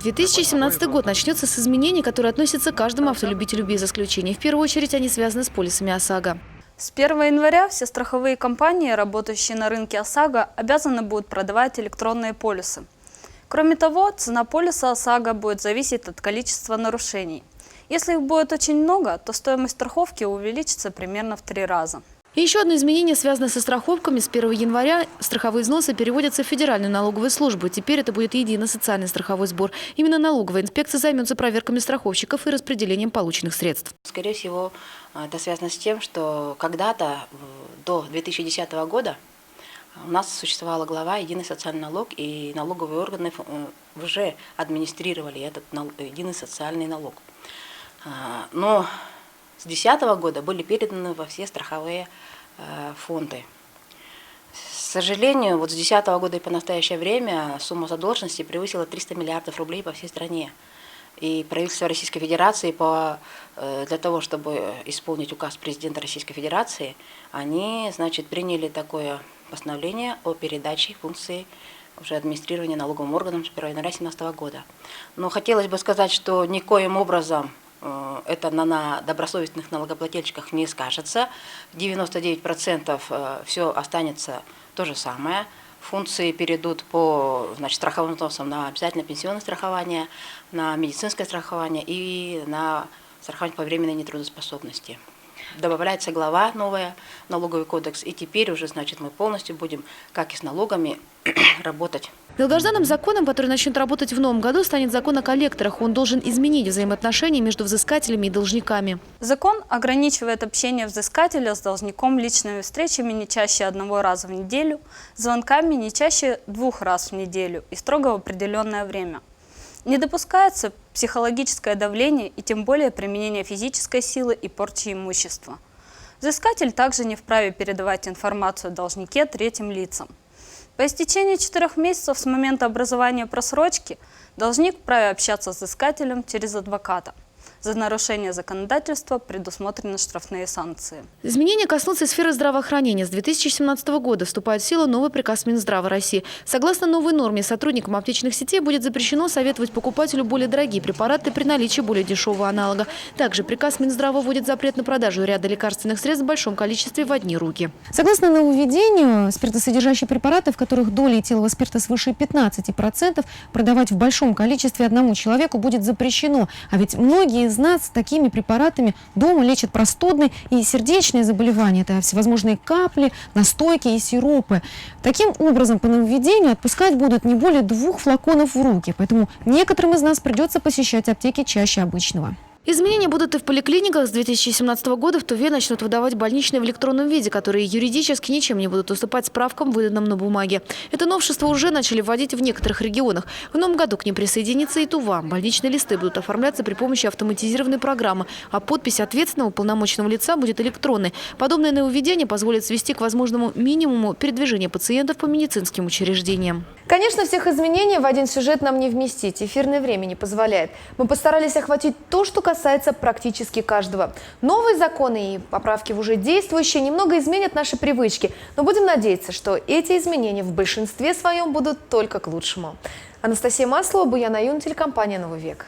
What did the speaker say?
2017 год начнется с изменений, которые относятся к каждому автолюбителю без исключения. В первую очередь они связаны с полисами ОСАГО. С 1 января все страховые компании, работающие на рынке ОСАГО, обязаны будут продавать электронные полисы. Кроме того, цена полиса ОСАГО будет зависеть от количества нарушений. Если их будет очень много, то стоимость страховки увеличится примерно в 3 раза. И еще одно изменение связано со страховками. С 1 января страховые взносы переводятся в Федеральную налоговую службу. Теперь это будет единый социальный страховой сбор. Именно налоговая инспекция займется проверками страховщиков и распределением полученных средств. Скорее всего, это связано с тем, что когда-то, до 2010 года, у нас существовала глава «Единый социальный налог», и налоговые органы уже администрировали этот единый социальный налог. Но с 2010 года были переданы во все страховые фонды. К сожалению, вот с 2010 года и по настоящее время сумма задолженности превысила 300 миллиардов рублей по всей стране. И правительство Российской Федерации для того, чтобы исполнить указ президента Российской Федерации, они, приняли такое постановление о передаче функций уже администрирования налоговым органам с 1 января 2017 года. Но хотелось бы сказать, что никоим образом это на добросовестных налогоплательщиках не скажется. 99% все останется то же самое. Функции перейдут по страховым взносам на обязательное пенсионное страхование, на медицинское страхование и на страхование по временной нетрудоспособности. Добавляется глава новая, налоговый кодекс, и теперь уже, мы полностью будем, как и с налогами, работать. Долгожданным законом, который начнет работать в новом году, станет закон о коллекторах. Он должен изменить взаимоотношения между взыскателями и должниками. Закон ограничивает общение взыскателя с должником личными встречами не чаще 1 раза в неделю, звонками не чаще 2 раз в неделю и строго в определенное время. Не допускается психологическое давление и тем более применение физической силы и порчи имущества. Взыскатель также не вправе передавать информацию о должнике третьим лицам. По истечении 4 месяцев с момента образования просрочки должник вправе общаться с взыскателем через адвоката. За нарушение законодательства предусмотрены штрафные санкции. Изменения коснутся сферы здравоохранения. С 2017 года вступает в силу новый приказ Минздрава России. Согласно новой норме, сотрудникам аптечных сетей будет запрещено советовать покупателю более дорогие препараты при наличии более дешевого аналога. Также приказ Минздрава вводит запрет на продажу ряда лекарственных средств в большом количестве в одни руки. Согласно нововведению, спиртосодержащие препараты, в которых доля этилового спирта свыше 15%, продавать в большом количестве одному человеку будет запрещено. А ведь многие из нас такими препаратами дома лечат простудные и сердечные заболевания. Это всевозможные капли, настойки и сиропы. Таким образом, по нововведению отпускать будут не более 2 флаконов в руки. Поэтому некоторым из нас придется посещать аптеки чаще обычного. Изменения будут и в поликлиниках. С 2017 года в Туве начнут выдавать больничные в электронном виде, которые юридически ничем не будут уступать справкам, выданным на бумаге. Это новшество уже начали вводить в некоторых регионах. В новом году к ним присоединится и Тува. Больничные листы будут оформляться при помощи автоматизированной программы, а подпись ответственного уполномоченного лица будет электронной. Подобное нововведение позволит свести к возможному минимуму передвижение пациентов по медицинским учреждениям. Конечно, всех изменений в один сюжет нам не вместить. Эфирное время не позволяет. Мы постарались охватить то, что касается практически каждого. Новые законы и поправки в уже действующие немного изменят наши привычки. Но будем надеяться, что эти изменения в большинстве своем будут только к лучшему. Анастасия Маслова, Буян Аюн, телекомпания «Новый век».